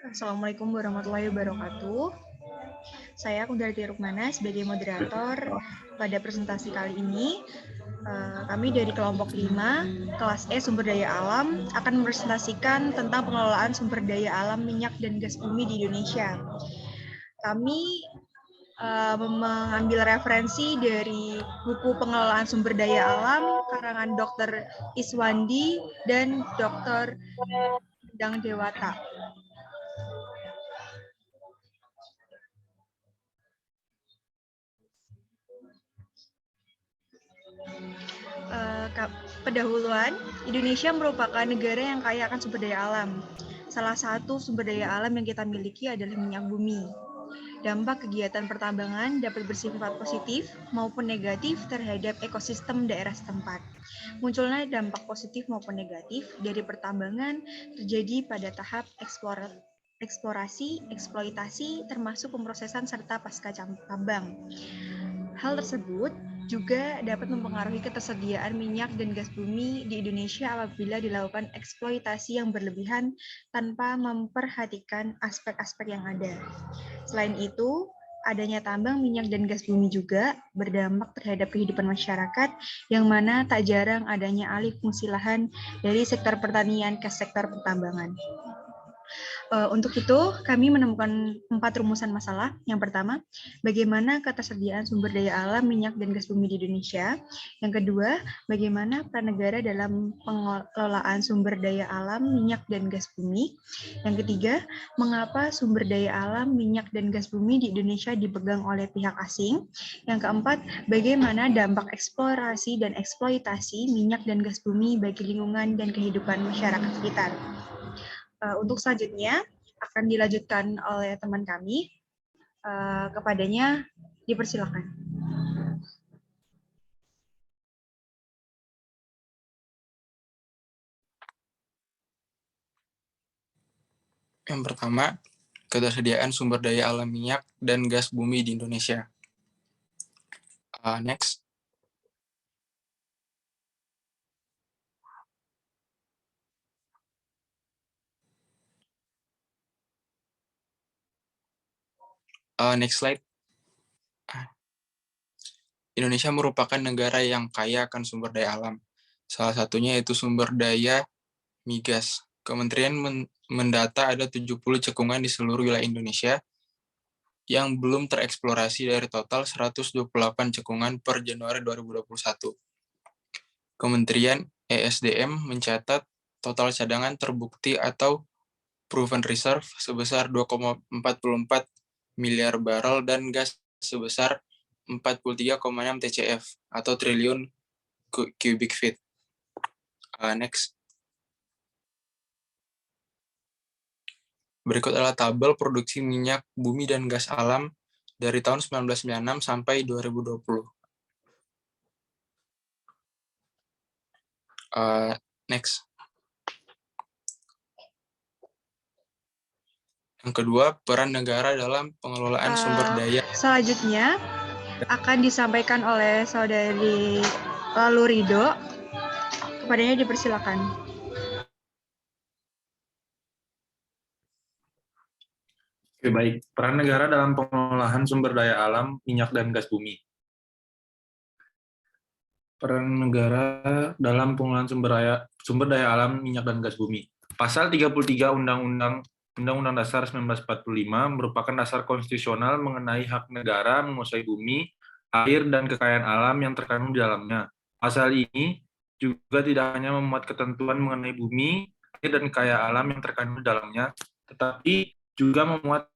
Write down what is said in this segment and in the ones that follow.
Assalamualaikum warahmatullahi wabarakatuh. Saya Kundarti Rukmana sebagai moderator pada presentasi kali ini. Kami dari kelompok 5, kelas E Sumber Daya Alam, akan mempresentasikan tentang pengelolaan sumber daya alam minyak dan gas bumi di Indonesia. Kami mengambil referensi dari buku Pengelolaan Sumber Daya Alam karangan Dr. Iswandi dan Dr. Endang Dewata. Pendahuluan, Indonesia merupakan negara yang kaya akan sumber daya alam. Salah satu sumber daya alam yang kita miliki adalah minyak bumi. Dampak kegiatan pertambangan dapat bersifat positif maupun negatif terhadap ekosistem daerah setempat. Munculnya dampak positif maupun negatif dari pertambangan terjadi pada tahap eksplorasi, eksploitasi, termasuk pemrosesan serta pasca tambang. Hal tersebut juga dapat mempengaruhi ketersediaan minyak dan gas bumi di Indonesia apabila dilakukan eksploitasi yang berlebihan tanpa memperhatikan aspek-aspek yang ada. Selain itu, adanya tambang minyak dan gas bumi juga berdampak terhadap kehidupan masyarakat, yang mana tak jarang adanya alih fungsi lahan dari sektor pertanian ke sektor pertambangan. Untuk itu, kami menemukan 4 rumusan masalah. Yang pertama, bagaimana ketersediaan sumber daya alam minyak dan gas bumi di Indonesia. Yang kedua, bagaimana peran negara dalam pengelolaan sumber daya alam minyak dan gas bumi. Yang ketiga, mengapa sumber daya alam minyak dan gas bumi di Indonesia dipegang oleh pihak asing. Yang keempat, bagaimana dampak eksplorasi dan eksploitasi minyak dan gas bumi bagi lingkungan dan kehidupan masyarakat sekitar. Untuk selanjutnya akan dilanjutkan oleh teman kami. Kepadanya dipersilakan. Yang pertama, ketersediaan sumber daya alam minyak dan gas bumi di Indonesia. Next. Next slide. Indonesia merupakan negara yang kaya akan sumber daya alam. Salah satunya yaitu sumber daya migas. Kementerian mendata ada 70 cekungan di seluruh wilayah Indonesia yang belum tereksplorasi dari total 128 cekungan per Januari 2021. Kementerian ESDM mencatat total cadangan terbukti atau proven reserve sebesar 2,44 miliar barrel dan gas sebesar 43,6 TCF atau triliun cubic feet. Next. Berikut adalah tabel produksi minyak bumi dan gas alam dari tahun 1996 sampai 2020. Next. Yang kedua, peran negara dalam pengelolaan sumber daya. Selanjutnya akan disampaikan oleh saudari Lurido. Kepadanya dipersilakan. Oke, baik. Peran negara dalam pengelolaan sumber daya alam, minyak dan gas bumi. Peran negara dalam pengelolaan sumber daya alam, minyak dan gas bumi. Pasal 33 Undang-Undang Dasar 1945 merupakan dasar konstitusional mengenai hak negara menguasai bumi, air, dan kekayaan alam yang terkandung di dalamnya. Pasal ini juga tidak hanya memuat ketentuan mengenai bumi, air, dan kekayaan alam yang terkandung di dalamnya, tetapi juga memuat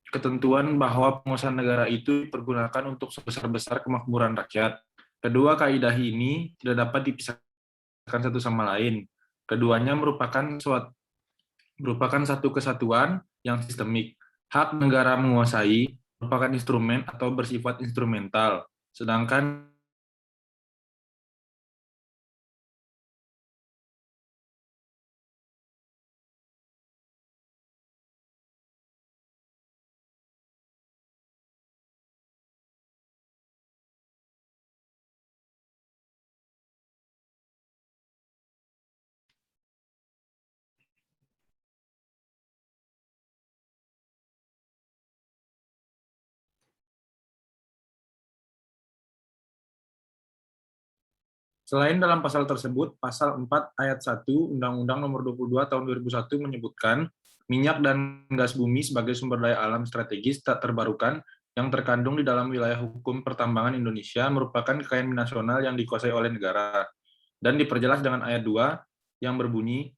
ketentuan bahwa penguasaan negara itu dipergunakan untuk sebesar-besar kemakmuran rakyat. Kedua kaidah ini tidak dapat dipisahkan satu sama lain. Keduanya merupakan satu kesatuan yang sistemik. Hak negara menguasai merupakan instrumen atau bersifat instrumental, sedangkan Selain dalam pasal tersebut, pasal 4 ayat 1 Undang-Undang Nomor 22 Tahun 2001 menyebutkan minyak dan gas bumi sebagai sumber daya alam strategis tak terbarukan yang terkandung di dalam wilayah hukum pertambangan Indonesia merupakan kekayaan nasional yang dikuasai oleh negara. Dan diperjelas dengan ayat 2 yang berbunyi,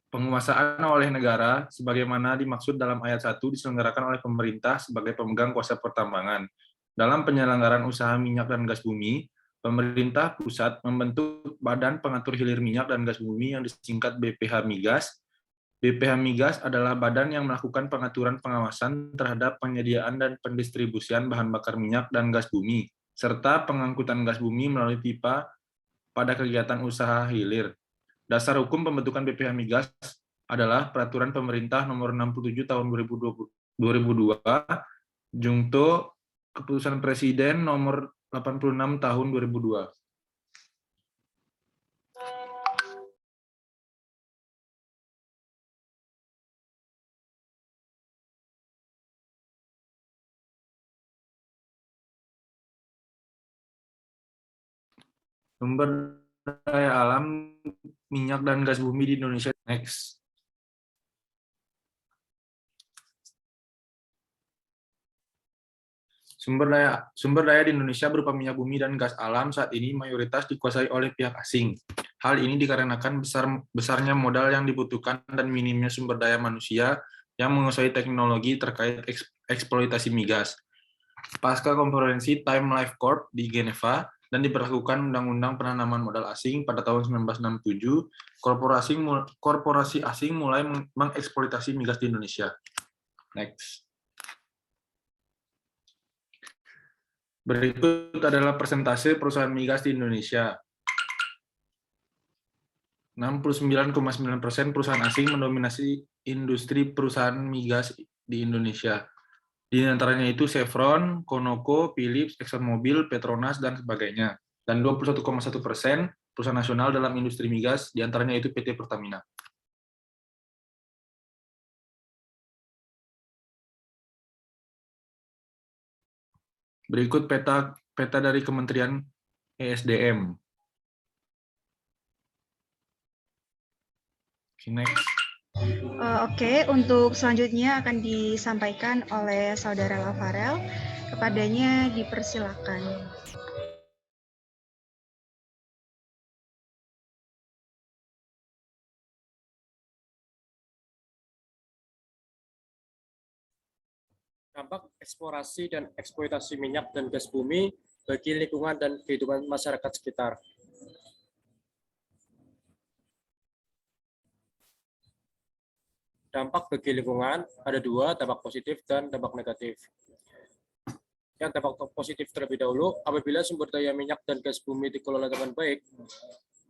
penguasaan oleh negara sebagaimana dimaksud dalam ayat 1 diselenggarakan oleh pemerintah sebagai pemegang kuasa pertambangan. Dalam penyelenggaraan usaha minyak dan gas bumi, pemerintah pusat membentuk Badan Pengatur Hilir Minyak dan Gas Bumi yang disingkat BPH Migas. BPH Migas adalah badan yang melakukan pengaturan pengawasan terhadap penyediaan dan pendistribusian bahan bakar minyak dan gas bumi, serta pengangkutan gas bumi melalui pipa pada kegiatan usaha hilir. Dasar hukum pembentukan BPH Migas adalah Peraturan Pemerintah Nomor 67 Tahun 2002, Jungto Keputusan Presiden Nomor 86 Tahun 2002. Sumber daya alam minyak dan gas bumi di Indonesia. Next. Sumber daya di Indonesia berupa minyak bumi dan gas alam saat ini mayoritas dikuasai oleh pihak asing. Hal ini dikarenakan besarnya modal yang dibutuhkan dan minimnya sumber daya manusia yang menguasai teknologi terkait eksploitasi migas. Pasca konferensi Time Life Corp di Geneva dan diberlakukan Undang-Undang Penanaman Modal Asing pada tahun 1967, korporasi asing mulai mengeksploitasi migas di Indonesia. Next. Berikut adalah persentase perusahaan migas di Indonesia. 69,9% perusahaan asing mendominasi industri perusahaan migas di Indonesia. Di antaranya itu Chevron, Conoco, Philips, ExxonMobil, Petronas, dan sebagainya. Dan 21,1% perusahaan nasional dalam industri migas, di antaranya itu PT Pertamina. Berikut peta dari Kementerian ESDM. Next. Oke, untuk selanjutnya akan disampaikan oleh Saudara Lavarel. Kepadanya dipersilakan. Dampak eksplorasi dan eksploitasi minyak dan gas bumi bagi lingkungan dan kehidupan masyarakat sekitar. Dampak bagi lingkungan ada dua, dampak positif dan dampak negatif. Yang dampak positif terlebih dahulu, apabila sumber daya minyak dan gas bumi dikelola dengan baik,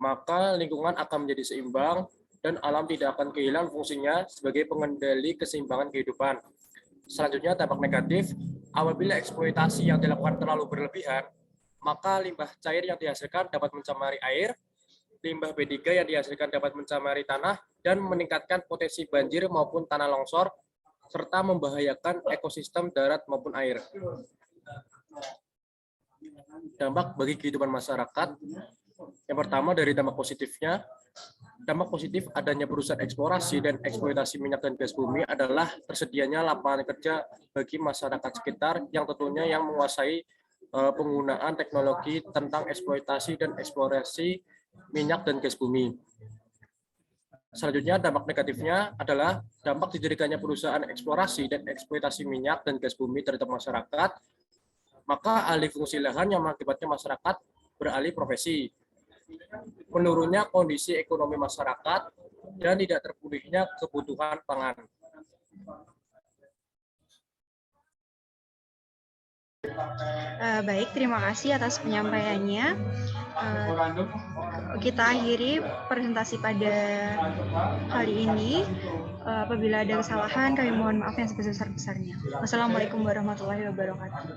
maka lingkungan akan menjadi seimbang dan alam tidak akan kehilangan fungsinya sebagai pengendali keseimbangan kehidupan. Selanjutnya, dampak negatif, apabila eksploitasi yang dilakukan terlalu berlebihan, maka limbah cair yang dihasilkan dapat mencemari air, limbah B3 yang dihasilkan dapat mencemari tanah, dan meningkatkan potensi banjir maupun tanah longsor, serta membahayakan ekosistem darat maupun air. Dampak bagi kehidupan masyarakat, yang pertama dari dampak positifnya, dampak positif adanya perusahaan eksplorasi dan eksploitasi minyak dan gas bumi adalah tersedianya lapangan kerja bagi masyarakat sekitar yang tentunya yang menguasai penggunaan teknologi tentang eksploitasi dan eksplorasi minyak dan gas bumi. Selanjutnya, dampak negatifnya adalah dampak didirikannya perusahaan eksplorasi dan eksploitasi minyak dan gas bumi terhadap masyarakat, maka alih fungsi lahan yang mengakibatkan masyarakat beralih profesi, menurunnya kondisi ekonomi masyarakat, dan tidak terpenuhinya kebutuhan pangan. Baik, terima kasih atas penyampaiannya. Kita akhiri presentasi pada kali ini. Apabila ada kesalahan, kami mohon maaf yang sebesar-besarnya. Wassalamualaikum warahmatullahi wabarakatuh.